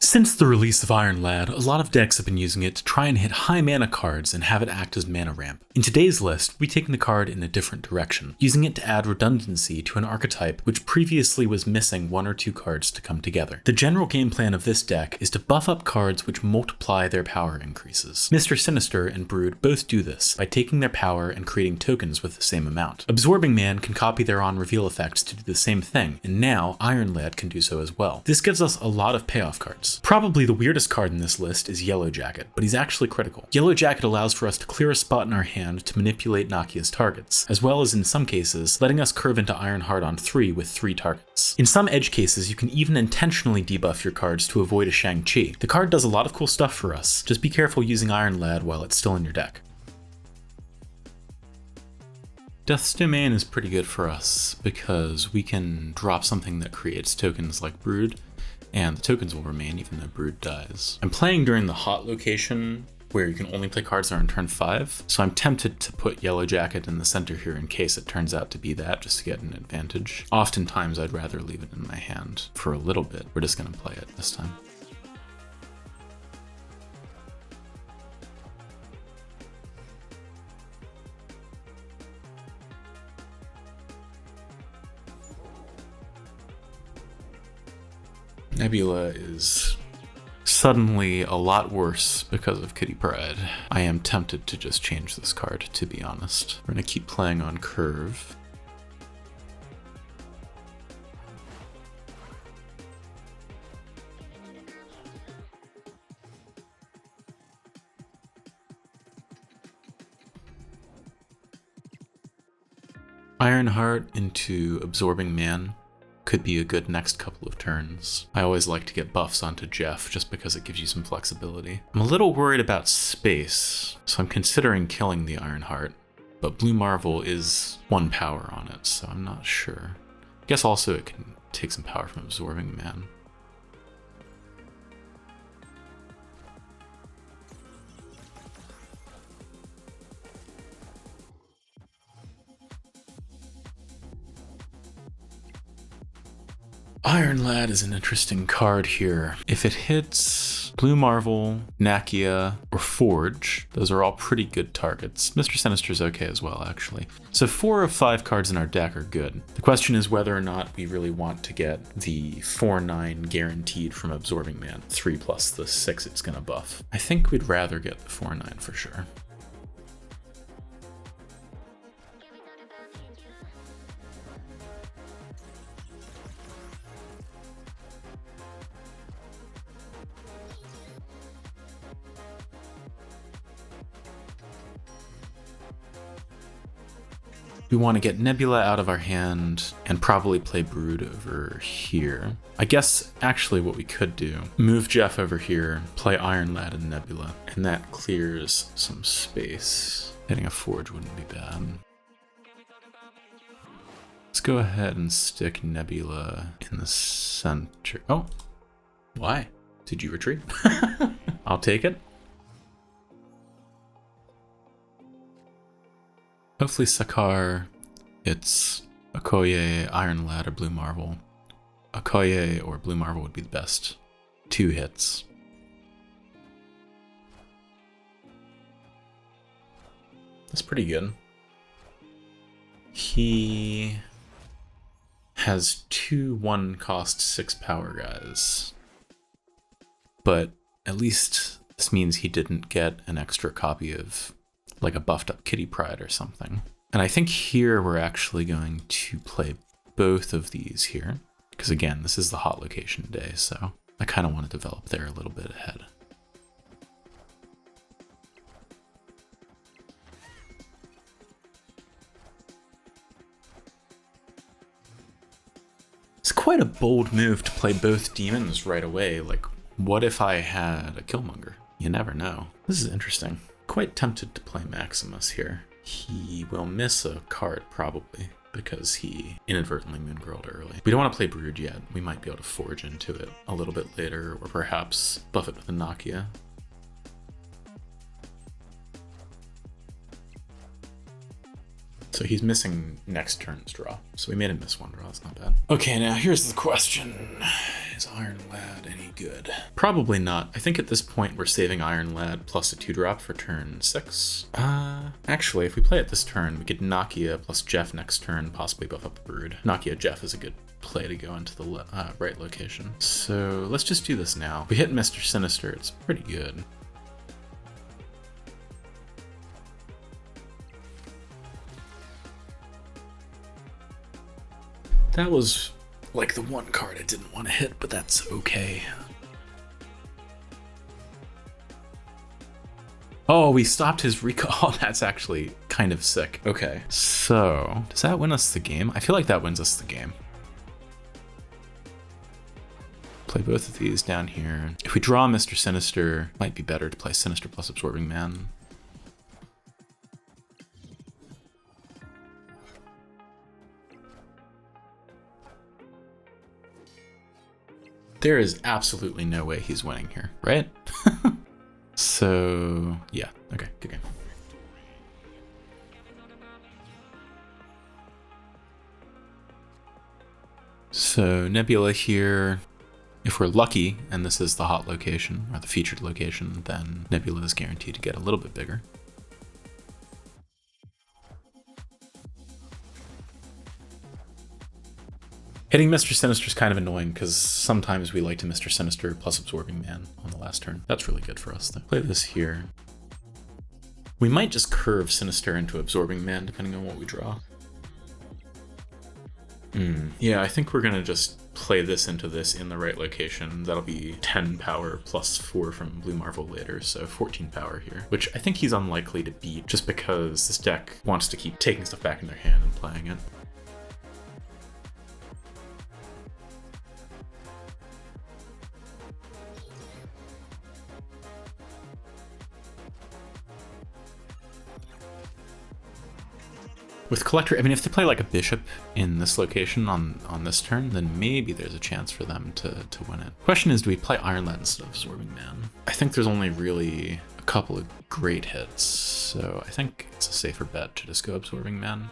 Since the release of Iron Lad, a lot of decks have been using it to try and hit high mana cards and have it act as mana ramp. In today's list, we've taken the card in a different direction, using it to add redundancy to an archetype which previously was missing one or two cards to come together. The general game plan of this deck is to buff up cards which multiply their power increases. Mr. Sinister and Brood both do this by taking their power and creating tokens with the same amount. Absorbing Man can copy their on-reveal effects to do the same thing, and now Iron Lad can do so as well. This gives us a lot of payoff cards. Probably the weirdest card in this list is Yellow Jacket, but he's actually critical. Yellow Jacket allows for us to clear a spot in our hand to manipulate Nakia's targets, as well as in some cases, letting us curve into Ironheart on 3 with 3 targets. In some edge cases, you can even intentionally debuff your cards to avoid a Shang-Chi. The card does a lot of cool stuff for us, just be careful using Iron Lad while it's still in your deck. Death's Domain is pretty good for us, because we can drop something that creates tokens like Brood, and the tokens will remain even though Brood dies. I'm playing during the hot location where you can only play cards that are on turn 5, so I'm tempted to put Yellow Jacket in the center here in case it turns out to be that, just to get an advantage. Oftentimes I'd rather leave it in my hand for a little bit. We're just gonna play it this time. Nebula is suddenly a lot worse because of Kitty Pryde. I am tempted to just change this card, to be honest. We're gonna keep playing on curve. Ironheart into Absorbing Man could be a good next couple of turns. I always like to get buffs onto Jeff just because it gives you some flexibility. I'm a little worried about space, so I'm considering killing the Ironheart, but Blue Marvel is 1 power on it, so I'm not sure. I guess also it can take some power from Absorbing Man. Iron Lad is an interesting card here. If it hits Blue Marvel, Nakia, or Forge, those are all pretty good targets. Mr. Sinister's okay as well, actually. So 4 of 5 cards in our deck are good. The question is whether or not we really want to get the 4/9 guaranteed from Absorbing Man, 3 plus the 6 it's gonna buff. I think we'd rather get the 4/9 for sure. We want to get Nebula out of our hand and probably play Brood over here. I guess actually what we could do, move Jeff over here, play Iron Lad and Nebula, and that clears some space. Hitting a Forge wouldn't be bad. Let's go ahead and stick Nebula in the center. Oh, why? Did you retreat? I'll take it. Hopefully Sakar, it's Okoye, Iron Lad, or Blue Marvel. Okoye or Blue Marvel would be the best 2 hits. That's pretty good. He has 2 1-cost 6 power guys. But at least this means he didn't get an extra copy of like a buffed up Kitty Pryde or something. And I think here we're actually going to play both of these here, because again, this is the hot location day, so I kind of want to develop there a little bit ahead. It's quite a bold move to play both demons right away. Like, what if I had a Killmonger? You never know. This is interesting. Quite tempted to play Maximus here. He will miss a card probably because he inadvertently moongirled early. We don't want to play Brood yet. We might be able to Forge into it a little bit later, or perhaps buff it with a Nakia. So he's missing next turn's draw. So we made him miss one draw, that's not bad. Okay, now here's the question. Is Iron Lad any good? Probably not. I think at this point we're saving Iron Lad plus a 2-drop for turn 6. Actually, if we play it this turn, we get Nakia plus Jeff next turn, possibly buff up a Brood. Nakia Jeff is a good play to go into the right location. So let's just do this now. If we hit Mr. Sinister, it's pretty good. That was like the one card I didn't want to hit, but that's okay. Oh, we stopped his recall. Oh, that's actually kind of sick. Okay, so does that win us the game? I feel like that wins us the game. Play both of these down here. If we draw Mr. Sinister, it might be better to play Sinister plus Absorbing Man. There is absolutely no way he's winning here, right? So, yeah, okay, good game. So Nebula here, if we're lucky, and this is the hot location, or the featured location, then Nebula is guaranteed to get a little bit bigger. Hitting Mr. Sinister is kind of annoying because sometimes we like to Mr. Sinister plus Absorbing Man on the last turn. That's really good for us though. Play this here. We might just curve Sinister into Absorbing Man depending on what we draw. Yeah, I think we're gonna just play this into this in the right location. That'll be 10 power plus 4 from Blue Marvel later, so 14 power here, which I think he's unlikely to beat just because this deck wants to keep taking stuff back in their hand and playing it. With Collector, I mean, if they play like a bishop in this location on this turn, then maybe there's a chance for them to win it. Question is, do we play Iron Lad instead of Absorbing Man? I think there's only really a couple of great hits, so I think it's a safer bet to just go Absorbing Man.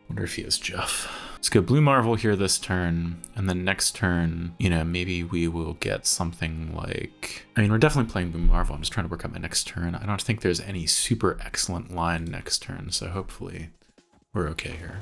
Wonder if he has Jeff. Let's go Blue Marvel here this turn, and then next turn, you know, maybe we will get something like... I mean, we're definitely playing Blue Marvel. I'm just trying to work out my next turn. I don't think there's any super excellent line next turn, so hopefully we're okay here.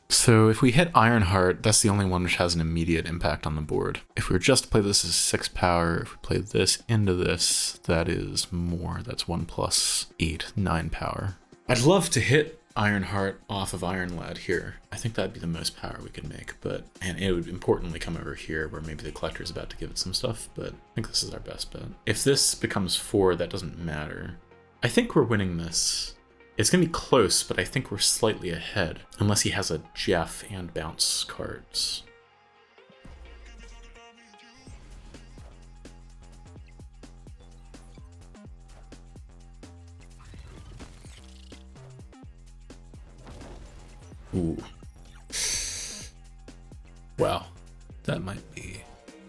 So if we hit Ironheart, that's the only one which has an immediate impact on the board. If we were just to play this as 6 power, if we play this into this, that is more. That's 1 plus 8, 9 power. I'd love to hit Ironheart off of Iron Lad here. I think that'd be the most power we could make, and it would importantly come over here where maybe the Collector is about to give it some stuff, but I think this is our best bet. If this becomes 4, that doesn't matter. I think we're winning this. It's going to be close, but I think we're slightly ahead, unless he has a Jeff and bounce cards. Ooh. Wow, that might be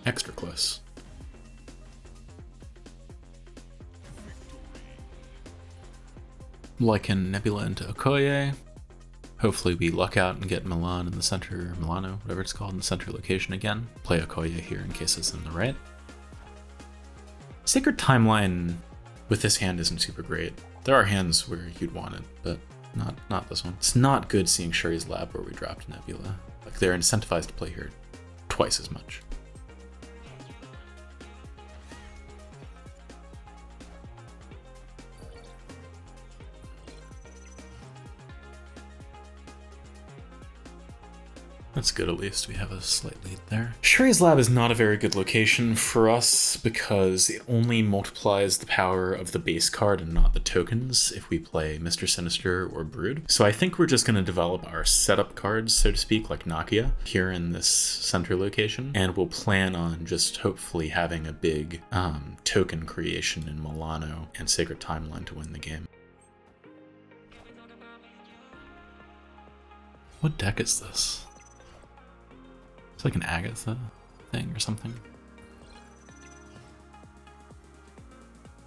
extra close. Lycan Nebula into Okoye. Hopefully we luck out and get Milan in the center, Milano, whatever it's called, in the center location again. Play Okoye here in case it's in the right. Sacred Timeline with this hand isn't super great. There are hands where you'd want it, but not this one. It's not good seeing Shuri's Lab where we dropped Nebula. Like, they're incentivized to play here twice as much. That's good, at least we have a slight lead there. Sherry's lab is not a very good location for us because it only multiplies the power of the base card and not the tokens if we play Mr. Sinister or Brood. So I think we're just going to develop our setup cards, so to speak, like Nakia, here in this center location, and we'll plan on just hopefully having a big token creation in Milano and Sacred Timeline to win the game. What deck is this? It's like an Agatha thing or something.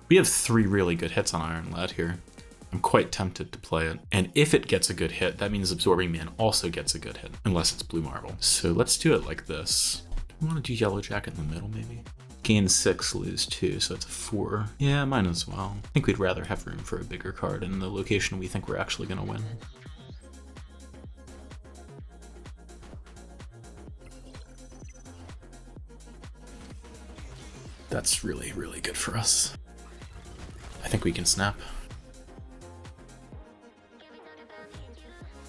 We have 3 really good hits on Iron Lad here. I'm quite tempted to play it. And if it gets a good hit, that means Absorbing Man also gets a good hit, unless it's Blue Marble. So let's do it like this. Do we want to do Yellow Jacket in the middle, maybe? Gain 6, lose 2, so it's a 4. Yeah, might as well. I think we'd rather have room for a bigger card in the location we think we're actually going to win. That's really, really good for us. I think we can snap.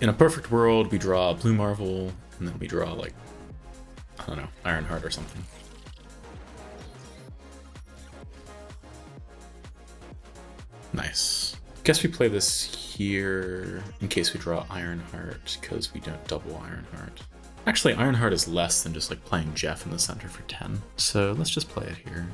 In a perfect world, we draw Blue Marvel, and then we draw, like, I don't know, Ironheart or something. Nice. Guess we play this here in case we draw Ironheart, because we don't double Ironheart. Actually, Ironheart is less than just like playing Jeff in the center for 10, so let's just play it here.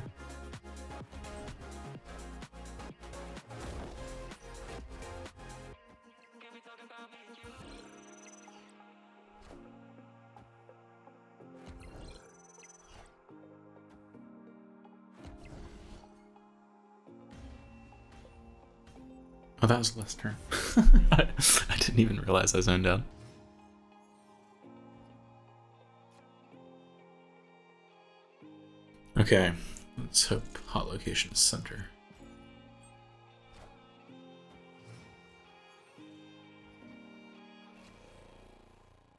Oh, that was the last turn. I didn't even realize I zoned out. Okay, let's hope hot location is center.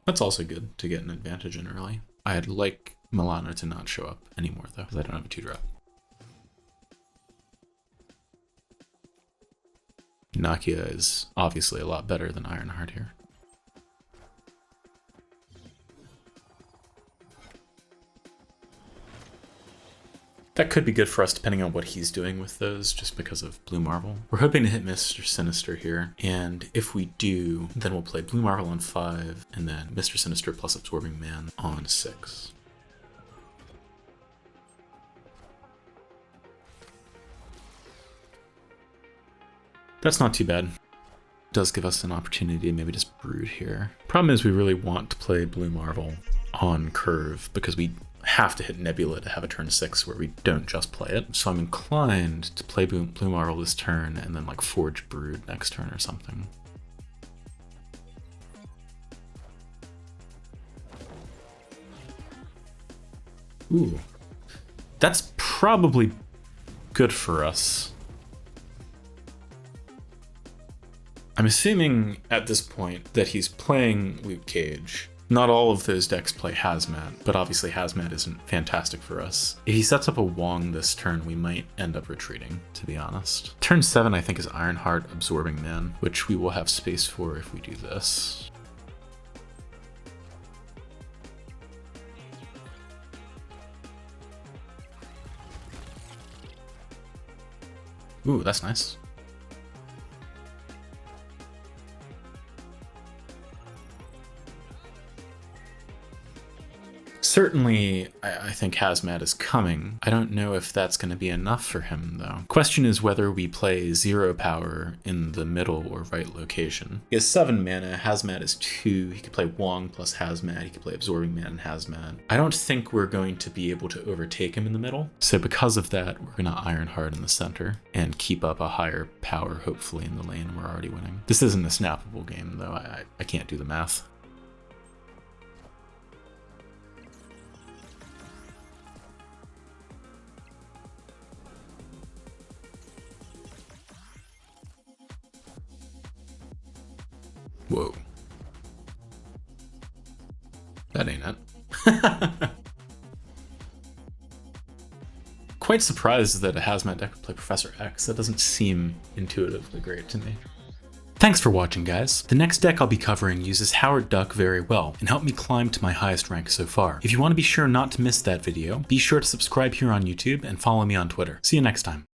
That's also good to get an advantage in early. I'd like Milano to not show up anymore though, because I don't have a 2-drop. Nakia is obviously a lot better than Ironheart here. That could be good for us depending on what he's doing with those, just because of Blue Marvel. We're hoping to hit Mr. Sinister here, and if we do, then we'll play Blue Marvel on 5, and then Mr. Sinister plus Absorbing Man on 6. That's not too bad. It does give us an opportunity to maybe just Brood here. Problem is we really want to play Blue Marvel on curve because we have to hit Nebula to have a turn 6 where we don't just play it. So I'm inclined to play Blue Marvel this turn and then like Forge Brood next turn or something. Ooh, that's probably good for us. I'm assuming at this point that he's playing Luke Cage. Not all of those decks play Hazmat, but obviously Hazmat isn't fantastic for us. If he sets up a Wong this turn, we might end up retreating, to be honest. Turn 7, I think, is Ironheart Absorbing Man, which we will have space for if we do this. Ooh, that's nice. Certainly, I think Hazmat is coming. I don't know if that's going to be enough for him, though. Question is whether we play 0 power in the middle or right location. He has 7 mana, Hazmat is 2, he could play Wong plus Hazmat, he could play Absorbing Man and Hazmat. I don't think we're going to be able to overtake him in the middle, so because of that, we're going to Ironheart in the center and keep up a higher power, hopefully, in the lane we're already winning. This isn't a snappable game, though. I can't do the math. Whoa. That ain't it. Quite surprised that a Hazmat deck would play Professor X. That doesn't seem intuitively great to me. Thanks for watching, guys. The next deck I'll be covering uses Howard Duck very well and helped me climb to my highest rank so far. If you want to be sure not to miss that video, be sure to subscribe here on YouTube and follow me on Twitter. See you next time.